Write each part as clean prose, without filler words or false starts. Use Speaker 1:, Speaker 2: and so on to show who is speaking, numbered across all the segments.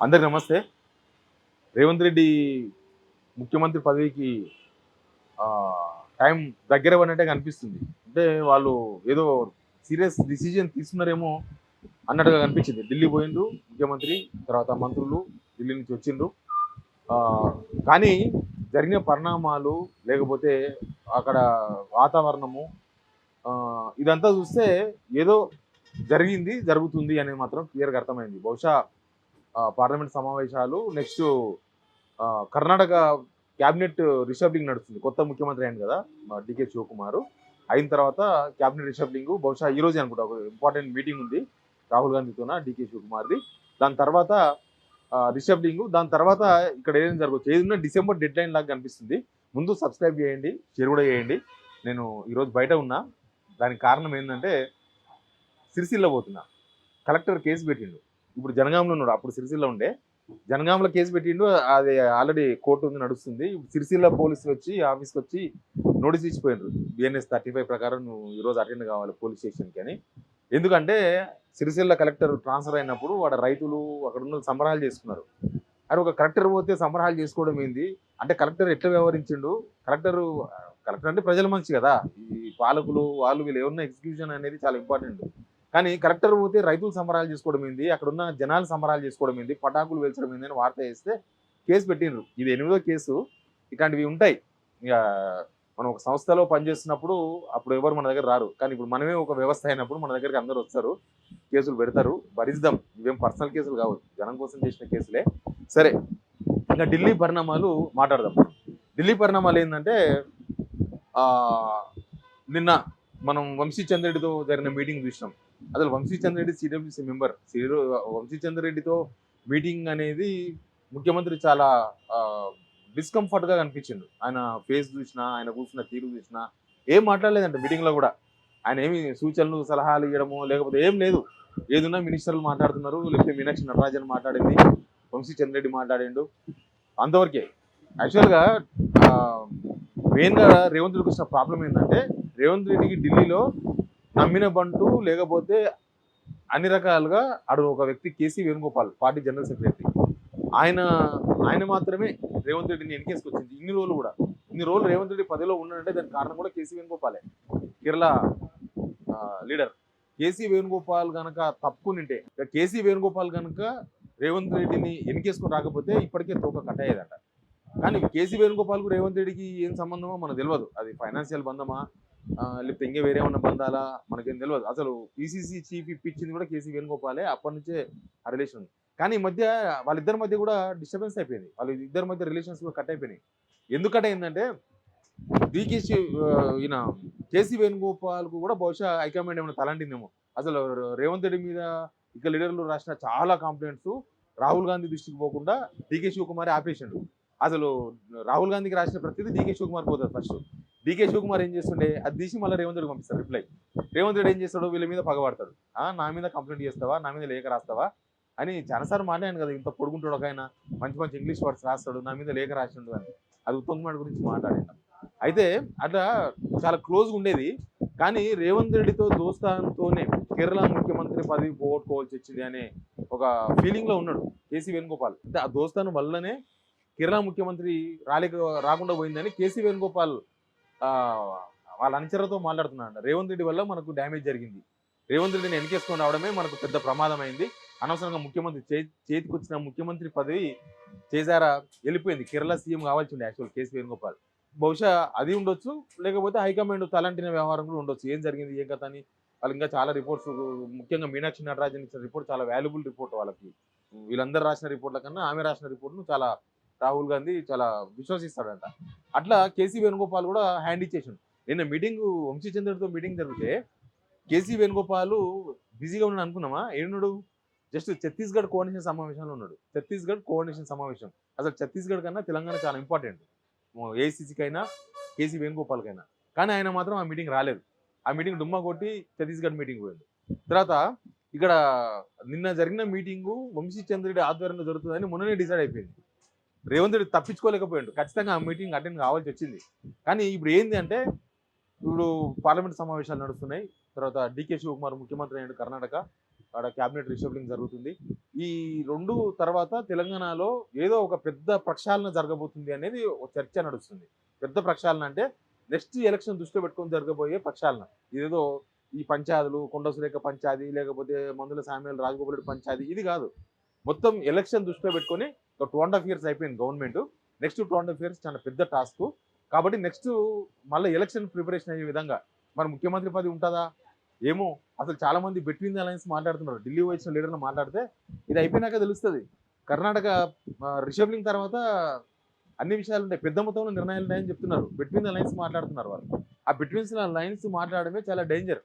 Speaker 1: అందరికి నమస్తే. రేవంత్ రెడ్డి ముఖ్యమంత్రి పదవికి టైం దగ్గర పడినట్టే కనిపిస్తుంది. అంటే వాళ్ళు ఏదో సీరియస్ డిసిజన్ తీసుకున్నారేమో అన్నట్టుగా కనిపించింది. ఢిల్లీ పోయిండ్రు ముఖ్యమంత్రి, తర్వాత మంత్రులు ఢిల్లీ నుంచి వచ్చిండ్రు. కానీ జరిగిన పరిణామాలు లేకపోతే అక్కడ వాతావరణము ఇదంతా చూస్తే ఏదో జరుగుతుంది అనేది మాత్రం క్లియర్గా అర్థమైంది. బహుశా పార్లమెంట్ సమావేశాలు నెక్స్ట్ కర్ణాటక క్యాబినెట్ రిషఫ్లింగ్ నడుస్తుంది. కొత్త ముఖ్యమంత్రి అయింది కదా డికే శివకుమార్. అయిన తర్వాత క్యాబినెట్ రిషఫ్లింగ్ బహుశా ఈ రోజే అనుకుంటా. ఒక ఇంపార్టెంట్ మీటింగ్ ఉంది రాహుల్ గాంధీతోన డికే శివకుమార్ది. దాని తర్వాత రిషఫ్లింగ్, దాని తర్వాత ఇక్కడ ఏదైనా జరగవచ్చు. ఏదైనా డిసెంబర్ డెడ్ లైన్ లాగా కనిపిస్తుంది. ముందు సబ్స్క్రైబ్ చేయండి, షేర్ కూడా చేయండి. నేను ఈరోజు బయట ఉన్నా. దానికి కారణం ఏంటంటే సిరిసిల్ల పోతున్నా. కలెక్టర్ కేసు పెట్టిండు. ఇప్పుడు జనగాంలో ఉన్నాడు, అప్పుడు సిరిసిల్ల ఉండే. జనగాంలో కేసు పెట్టిండు, అది ఆల్రెడీ కోర్టు ఉంది నడుస్తుంది. ఇప్పుడు సిరిసిల్ల పోలీసులు వచ్చి ఆఫీస్కి వచ్చి నోటీస్ ఇచ్చిపోయినారు. బిఎన్ఎస్ 35 ప్రకారం నువ్వు ఈరోజు అటెండ్ కావాలి పోలీస్ స్టేషన్కి అని. ఎందుకంటే సిరిసిల్ల కలెక్టర్ ట్రాన్స్ఫర్ అయినప్పుడు వాడు రైతులు అక్కడ ఉన్న సంబరాలు చేసుకున్నారు. అది ఒక కలెక్టర్ పోతే సంబరాలు చేసుకోవడం ఏంది అంటే కలెక్టర్ ఎట్లా వ్యవహరించిండు. కలెక్టర్ అంటే ప్రజల మనిషి కదా. ఈ పాలకులు వాళ్ళు వీళ్ళు ఏమన్నా ఎగ్జిక్యూషన్ అనేది చాలా ఇంపార్టెంట్. కానీ కలెక్టర్ పోతే రైతులు సంబరాలు చేసుకోవడం ఏంది, అక్కడ ఉన్న జనాలు సంబరాలు చేసుకోవడం ఏంది, పటాకులు వేల్చడం ఏంది అని వార్త వేస్తే కేసు పెట్టిండ్రు. ఇది 8వ కేసు. ఇట్లాంటివి ఉంటాయి. ఇక మనం ఒక సంస్థలో పనిచేస్తున్నప్పుడు అప్పుడు ఎవరు మన దగ్గర రారు. కానీ ఇప్పుడు మనమే ఒక వ్యవస్థ అయినప్పుడు మన దగ్గరికి అందరూ వస్తారు, కేసులు పెడతారు, భరిద్దాం. ఇవేం పర్సనల్ కేసులు కావచ్చు, జనం కోసం చేసిన కేసులే. సరే, ఇంకా ఢిల్లీ పరిణామాలు మాట్లాడదాం. ఢిల్లీ పరిణామాలు ఏంటంటే నిన్న మనం వంశీచంద్రెడ్డితో జరిగిన మీటింగ్ చూసినాం. అసలు వంశీచంద్రెడ్డి సిడబ్ల్యూసీ మెంబర్. వంశీచంద్రెడ్డితో మీటింగ్ అనేది ముఖ్యమంత్రి చాలా డిస్కంఫర్ట్గా కనిపించిండు. ఆయన ఫేస్ చూసినా, ఆయన కూర్చున్న తీరు చూసినా ఏం మాట్లాడలేదంట మీటింగ్లో కూడా. ఆయన ఏమి సూచనలు సలహాలు ఇవ్వడము లేకపోతే ఏం లేదు. ఏదున్నా మినిస్టర్లు మాట్లాడుతున్నారు, లేకపోతే మీనాక్షి నటరాజన్ మాట్లాడింది, వంశీచంద్రెడ్డి మాట్లాడిండు, అంతవరకే. యాక్చువల్గా మెయిన్గా రేవంత్ రెడ్డికి వచ్చిన ప్రాబ్లం ఏంటంటే రేవంత్ రెడ్డికి ఢిల్లీలో నమ్మిన బంటు లేకపోతే అన్ని రకాలుగా ఆడు ఒక వ్యక్తి K C Venugopal, party general secretary. ఆయన మాత్రమే రేవంత్ రెడ్డిని ఎన్నికేసుకొచ్చింది. ఇన్ని రోజులు రేవంత్ రెడ్డి పదవిలో ఉన్నాడంటే దానికి కారణం కూడా కేసీ వేణుగోపాలే, కేరళ లీడర్. కేసీ వేణుగోపాల్ కనుక తప్పుకునింటే, కేసీ వేణుగోపాల్ కనుక రేవంత్ రెడ్డిని ఎన్నికేసుకొని రాకపోతే ఇప్పటికే తోక కట్టయ్యేదట. కానీ కేసీ వేణుగోపాల్కు రేవంత్ రెడ్డికి ఏం సంబంధమో మనకు తెలియదు. అది ఫైనాన్షియల్ బంధమా లేకపోతే ఇంకా వేరే ఉన్న బంధాలా మనకేం తెలియదు. అసలు పీసీసీ చీఫ్ ఇప్పించింది కూడా కేసీ వేణుగోపాలే. అప్పటి నుంచే ఆ రిలేషన్ ఉంది. కానీ ఈ మధ్య వాళ్ళిద్దరి మధ్య కూడా డిస్టర్బెన్స్ అయిపోయింది. ఇద్దరి మధ్య రిలేషన్స్ కూడా కట్ అయిపోయినాయి. ఎందుకు కట్ అయిందంటే ఈయన కేసీ వేణుగోపాల్కు కూడా బహుశా హైకమాండ్ ఏమైనా తలంటిందేమో. అసలు రేవంత్ రెడ్డి మీద ఇక లీడర్లు రాసిన చాలా కంప్లైంట్స్ రాహుల్ గాంధీ దృష్టికి పోకుండా డీకే శివకుమార్ ఆపేసిండు. అసలు రాహుల్ గాంధీకి రాసిన ప్రతిదీ డీకే శివకుమార్ పోతుంది ఫస్ట్. డీకే శివకుమార్ ఏం చేస్తుండే అది తీసి మళ్ళీ రేవంత్ రెడ్డి పంపిస్తారు రిప్లై. రేవంత్ రెడ్డి ఏం చేస్తాడు, వీళ్ళ మీద పగబడతాడు. నా మీద కంప్లైంట్ చేస్తావా, నా మీద లేఖ రాస్తావా అని చాలాసార్లు మాట్లాడాను కదా. ఇంత పొడుగుంటాడు ఒక ఆయన, మంచి మంచి ఇంగ్లీష్ వర్డ్స్ రాస్తాడు, నా మీద లేఖ రాసిండు అని. అది ఉత్తమ్ కుమార్ గురించి మాట్లాడాను. అయితే అట్లా చాలా క్లోజ్గా ఉండేది. కానీ రేవంత్ రెడ్డితో దోస్తానంతోనే కేరళ ముఖ్యమంత్రి పదవి పోగొట్టుకోవాల్సి వచ్చింది అనే ఒక ఫీలింగ్లో ఉన్నాడు కేసీ వేణుగోపాల్. అంటే ఆ దోస్తాను వల్లనే కేరళ ముఖ్యమంత్రి రాకుండా పోయిందని కేసీ వేణుగోపాల్ వాళ్ళ అనుచరులతో మాట్లాడుతున్నాడు. రేవంత్ రెడ్డి వల్ల మనకు డ్యామేజ్ జరిగింది, రేవంత్ రెడ్డిని ఎన్నికేసుకొని రావడమే మనకు పెద్ద ప్రమాదం అయింది, అనవసరంగా ముఖ్యమంత్రి చేతికి వచ్చిన ముఖ్యమంత్రి పదవి చేశారా వెళ్ళిపోయింది. కేరళ సీఎం కావాల్సి ఉండే యాక్చువల్ కేసీ వేణుగోపాల్. బహుశా అది ఉండొచ్చు, లేకపోతే హైకమాండ్ తలంటిన వ్యవహారం కూడా ఉండొచ్చు. ఏం జరిగింది ఏం కథ అని వాళ్ళు ఇంకా చాలా రిపోర్ట్స్, ముఖ్యంగా మీనాక్షి నటరాజన్ ఇచ్చిన రిపోర్ట్ చాలా వాల్యుబుల్ రిపోర్ట్. వాళ్ళకి వీళ్ళందరూ రాసిన రిపోర్ట్ల కన్నా ఆమె రాసిన రిపోర్ట్ను చాలా రాహుల్ గాంధీ చాలా విశ్వసిస్తాడంట. అట్లా కేసీ వేణుగోపాల్ కూడా హ్యాండ్ ఇచ్చేసాడు. నిన్న మీటింగ్ వంశీచంద్రుడితో మీటింగ్ జరిగితే కేసీ వేణుగోపాల్ బిజీగా ఉన్నాడు అనుకున్నామా, ఏడున్నాడు? జస్ట్ ఛత్తీస్గఢ్ కోఆర్డినేషన్ సమావేశంలో ఉన్నాడు. ఛత్తీస్గఢ్ కోఆర్డినేషన్ సమావేశం. అసలు ఛత్తీస్గఢ్ కన్నా తెలంగాణ చాలా ఇంపార్టెంట్ ఏఐసీసీకైనా కేసీ వేణుగోపాల్కైనా. కానీ ఆయన మాత్రం ఆ మీటింగ్ రాలేదు. ఆ మీటింగ్ డుమ్మా కొట్టి ఛత్తీస్గఢ్ మీటింగ్ పోయింది. తర్వాత ఇక్కడ నిన్న జరిగిన మీటింగు వంశీచంద్రుడి ఆధ్వర్యంలో జరుగుతుందని మొన్ననే డిసైడ్ అయిపోయింది. రేవంత్ రెడ్డి తప్పించుకోలేకపోయాడు, ఖచ్చితంగా ఆ మీటింగ్ అటెండ్ కావాల్సి వచ్చింది. కానీ ఇప్పుడు ఏంది అంటే ఇప్పుడు పార్లమెంట్ సమావేశాలు నడుస్తున్నాయి. తర్వాత డీకే శివకుమార్ ముఖ్యమంత్రి అయ్యాడు కర్ణాటక. ఆడ క్యాబినెట్ రీషఫలింగ్ జరుగుతుంది. ఈ 2 తర్వాత తెలంగాణలో ఏదో ఒక పెద్ద ప్రక్షాళన జరగబోతుంది అనేది ఒక చర్చ నడుస్తుంది. పెద్ద ప్రక్షాళన అంటే నెక్స్ట్ ఎలక్షన్ దృష్టిలో పెట్టుకొని జరగబోయే ప్రక్షాళన. ఇదేదో ఈ పంచాయతీలు, కొండ సురేఖ పంచాయతీ, లేకపోతే మందుల సామ్యాలు రాజగోపాల్ రెడ్డి పంచాయతీ ఇది కాదు. మొత్తం ఎలక్షన్ దృష్టిలో పెట్టుకొని ఒక 2.5 years అయిపోయింది గవర్నమెంట్. నెక్స్ట్ 2.5 years చాలా పెద్ద టాస్క్. కాబట్టి నెక్స్ట్ మళ్ళీ ఎలక్షన్ ప్రిపరేషన్ అయ్యే విధంగా మరి ముఖ్యమంత్రి పదవి ఉంటుందా ఏమో. అసలు చాలా మంది బిట్వీన్ ది అలయన్స్ మాట్లాడుతున్నారు. ఢిల్లీ వచ్చిన లీడర్లు మాట్లాడితే ఇది అయిపోయినాక తెలుస్తుంది. కర్ణాటక రిషఫలింగ్ తర్వాత అన్ని విషయాలు ఉంటాయి, పెద్ద మొత్తంలో నిర్ణయాలు ఉన్నాయని చెప్తున్నారు. బిట్వీన్ ద లైన్స్ మాట్లాడుతున్నారు వాళ్ళు. ఆ బిట్వీన్ లైన్స్ మాట్లాడమే చాలా డేంజర్.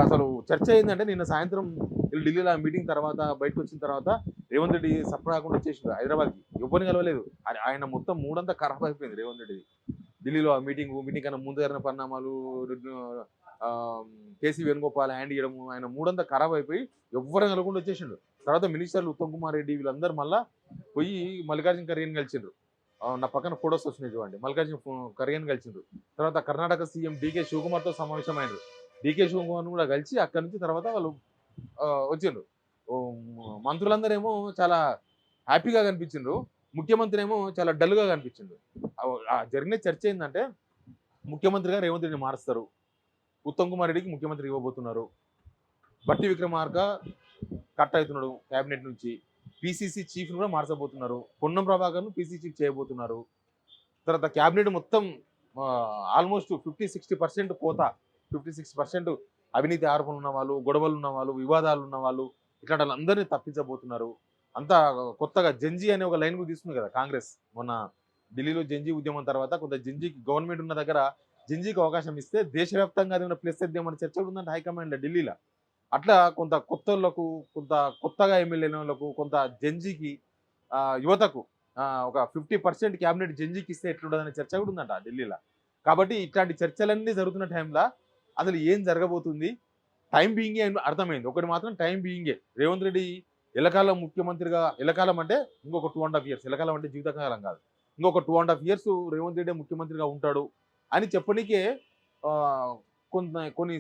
Speaker 1: అసలు చర్చ ఏంటంటే నిన్న సాయంత్రం ఢిల్లీలో మీటింగ్ తర్వాత బయటకు వచ్చిన తర్వాత రేవంత్ రెడ్డి సపరాకుండా వచ్చేసింది హైదరాబాద్కి. ఎవరిని కలవలేదు. ఆయన మొత్తం మూడంతా ఖరాబ్ అయిపోయింది రేవంత్ రెడ్డిది. ఢిల్లీలో మీటింగ్ కన్నా ముందు జరిగిన పరిణామాలు, కేసీ వేణుగోపాల్ హ్యాండ్ ఇవ్వడము, ఆయన మూడంతా ఖరాబ్ అయిపోయి ఎవరిని కలవకుండా వచ్చేసిండు. తర్వాత మినిస్టర్లు ఉత్తమ్ కుమార్ రెడ్డి వీళ్ళందరూ మళ్ళీ పోయి మల్లికార్జున ఖర్గేని కలిసిండ్రు. నా పక్కన ఫోటోస్ వచ్చినాయి చూడండి. మల్లికార్జున ఖర్గేని కలిసిండ్రు. తర్వాత కర్ణాటక సీఎం డీకే శివకుమార్తో సమావేశమైనరు. డీకే శివకుమార్ను కూడా కలిసి అక్కడి నుంచి తర్వాత వాళ్ళు వచ్చిండ్రు. మంత్రులందరేమో చాలా హ్యాపీగా కనిపించిండ్రు, ముఖ్యమంత్రి ఏమో చాలా డల్గా కనిపించిండు. జరిగిన చర్చ ఏంటంటే ముఖ్యమంత్రిగా రేవంత్ రెడ్డిని మారుస్తారు, ఉత్తమ్ కుమార్ రెడ్డికి ముఖ్యమంత్రి ఇవ్వబోతున్నారు, బట్టి విక్రమార్క కట్ అవుతున్నాడు క్యాబినెట్ నుంచి, పీసీసీ చీఫ్ని కూడా మార్చబోతున్నారు, పొన్నం ప్రభాకర్ను పీసీ చీఫ్ చేయబోతున్నారు. తర్వాత క్యాబినెట్ మొత్తం ఆల్మోస్ట్ 50-60% కోత, 56% అవినీతి ఆరోపణలు ఉన్న వాళ్ళు, గొడవలు ఉన్న వాళ్ళు, వివాదాలు ఉన్న వాళ్ళు, ఇట్లాంటి వాళ్ళందరినీ తప్పించబోతున్నారు. అంతా కొత్తగా జంజీ అనే ఒక లైన్ తీసుకుంది కదా కాంగ్రెస్. మొన్న ఢిల్లీలో జంజీ ఉద్యమం తర్వాత కొంత జంజీకి గవర్నమెంట్ ఉన్న దగ్గర జంజీకి అవకాశం ఇస్తే దేశవ్యాప్తంగా అది ప్లస్ ఇద్దామని చర్చ ఉందంటే హైకమాండ్లో ఢిల్లీలో. అట్లా కొంత కొత్తలకు, కొంత కొత్తగా ఎమ్మెల్యేలకు, కొంత జంజీకి యువతకు ఒక 50% క్యాబినెట్ జంజీకి ఇస్తే ఎట్లుండదనే చర్చ కూడా ఉందంట ఢిల్లీలో. కాబట్టి ఇట్లాంటి చర్చలన్నీ జరుగుతున్న టైంలో అసలు ఏం జరగబోతుంది టైం బీయింగే అర్థమైంది. ఒకటి మాత్రం టైం బీయింగే. రేవంత్ రెడ్డి ఎలకాలం ముఖ్యమంత్రిగా, ఎలకాలం అంటే ఇంకొక 2.5 years, ఎలకాలం అంటే జీవితకాలం కాదు, ఇంకొక 2.5 years రేవంత్ రెడ్డి ముఖ్యమంత్రిగా ఉంటాడు అని చెప్పడానికే కొన్ని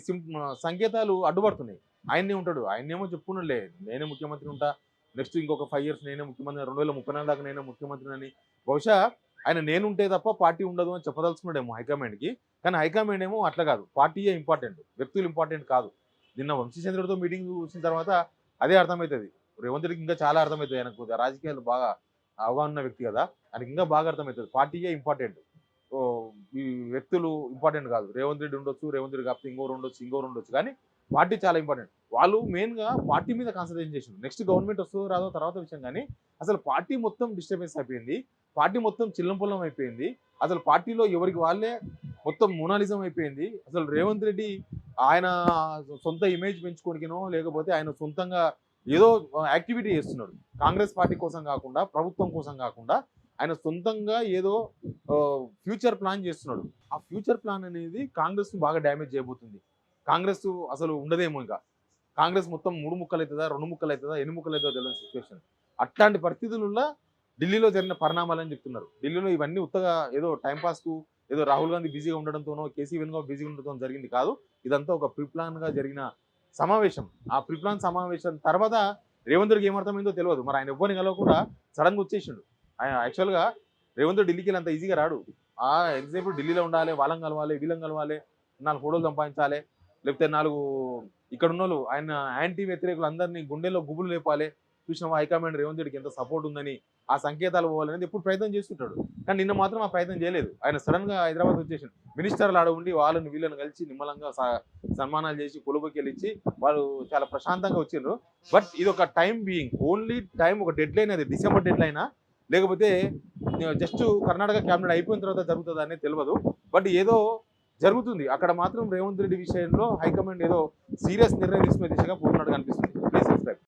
Speaker 1: సంకేతాలు అడ్డుపడుతున్నాయి. ఆయన్నే ఉంటాడు, ఆయన్నేమో చెప్పుకున్నాడులే నేనే ముఖ్యమంత్రి ఉంటా, నెక్స్ట్ ఇంకొక 5 years నేనే ముఖ్యమంత్రి, 2034 దాకా నేనే ముఖ్యమంత్రి అని. బహుశా ఆయన నేనుంటే తప్ప పార్టీ ఉండదు అని చెప్పదలుచుకున్నాడేమో హైకమాండ్కి. కానీ హైకమాండ్ ఏమో అట్లా కాదు, పార్టీయే ఇంపార్టెంట్, వ్యక్తులు ఇంపార్టెంట్ కాదు. నిన్న వంశీచంద్రుడితో మీటింగ్ చూసిన తర్వాత అదే అర్థమవుతుంది. రేవంత్ రెడ్డికి ఇంకా చాలా అర్థమవుతుంది. ఆయనకు రాజకీయాలు బాగా అవగాహన ఉన్న వ్యక్తి కదా, ఆయనకి ఇంకా బాగా అర్థమవుతుంది పార్టీయే ఇంపార్టెంట్, ఈ వ్యక్తులు ఇంపార్టెంట్ కాదు. రేవంత్ రెడ్డి ఉండొచ్చు, రేవంత్ రెడ్డి కాకపోతే ఇంకోరు ఉండొచ్చు, కానీ పార్టీ చాలా ఇంపార్టెంట్. వాళ్ళు మెయిన్గా పార్టీ మీద కాన్సన్ట్రేషన్ చేసిండ్రు. నెక్స్ట్ గవర్నమెంట్ వస్తుందో రాదో తర్వాత విషయం, కానీ అసలు పార్టీ మొత్తం డిస్టర్బెన్స్ అయిపోయింది, పార్టీ మొత్తం చిల్లంపొల్లం అయిపోయింది. అసలు పార్టీలో ఎవరికి వాళ్ళే మొత్తం మోనాలిజం అయిపోయింది. అసలు రేవంత్ రెడ్డి ఆయన సొంత ఇమేజ్ పెంచుకోనికినో లేకపోతే ఆయన సొంతంగా ఏదో యాక్టివిటీ చేస్తున్నాడు. కాంగ్రెస్ పార్టీ కోసం కాకుండా, ప్రభుత్వం కోసం కాకుండా ఆయన సొంతంగా ఏదో ఫ్యూచర్ ప్లాన్ చేస్తున్నాడు. ఆ ఫ్యూచర్ ప్లాన్ అనేది కాంగ్రెస్ను బాగా డ్యామేజ్ చేయబోతుంది. కాంగ్రెస్ అసలు ఉండదేమో, ఇంకా కాంగ్రెస్ మొత్తం 3 ముక్కలు అవుతుందా, 2 ముక్కలు అవుతుందా, 8 ముక్కలు అవుతుందో తెలియని సిచ్యువేషన్. అట్లాంటి పరిస్థితులలో ఢిల్లీలో జరిగిన పరిణామాలని చెప్తున్నారు. ఢిల్లీలో ఇవన్నీ ఉత్తగా ఏదో టైంపాస్కు, ఏదో రాహుల్ గాంధీ బిజీగా ఉండడంతోనో, కేసీ వేణుగోపాల్ బిజీగా ఉండడంతో జరిగింది కాదు. ఇదంతా ఒక ప్రీప్లాన్గా జరిగిన సమావేశం. ఆ ప్రీప్లాన్ సమావేశం తర్వాత రేవంత్ రెడ్డికి ఏమర్థమైందో తెలియదు. మరి ఆయన ఎవ్వరిని కలవకుండా సడన్గా వచ్చేసిండు. ఆయన యాక్చువల్గా రేవంత్ రెడ్డి ఢిల్లీకి అంత ఈజీగా రాడు. ఎంతసేపు ఢిల్లీలో ఉండాలి, వాళ్ళం కలవాలి, వీళ్ళం కలవాలి, 4 ఫోటోలు సంపాదించాలి, లేకపోతే 4 ఇక్కడ ఉన్న వాళ్ళు ఆయన యాంటీ వ్యతిరేకులు అందరినీ గుండెల్లో గుబులు లేపాలి. చూసిన హైకమాండ్ రేవంత్ రెడ్డికి ఎంత సపోర్ట్ ఉందని, ఆ సంకేతాలు పోవాలనేది ఎప్పుడు ప్రయత్నం చేస్తుంటాడు. కానీ నిన్న మాత్రం ఆ ప్రయత్నం చేయలేదు. ఆయన సడన్గా హైదరాబాద్ వచ్చేసి మినిస్టర్లు ఆడ ఉండి వాళ్ళని వీళ్ళని కలిసి నిమ్మలంగా సన్మానాలు చేసి కొలుబకెళ్ళి ఇచ్చి వాళ్ళు చాలా ప్రశాంతంగా వచ్చిండ్రు. బట్ ఇది ఒక టైం బీయింగ్, ఓన్లీ టైం, ఒక డెడ్ లైన్, అది డిసెంబర్ డెడ్ లైనా లేకపోతే జస్ట్ కర్ణాటక క్యాబినెట్ అయిపోయిన తర్వాత జరుగుతుంది అనేది తెలియదు. బట్ ఏదో జరుగుతుంది అక్కడ మాత్రం. రేవంత్ రెడ్డి విషయంలో హైకమాండ్ ఏదో సీరియస్ నిర్ణయం తీసుకునే దిశగా పోతున్నట్టు కనిపిస్తుంది. Please subscribe.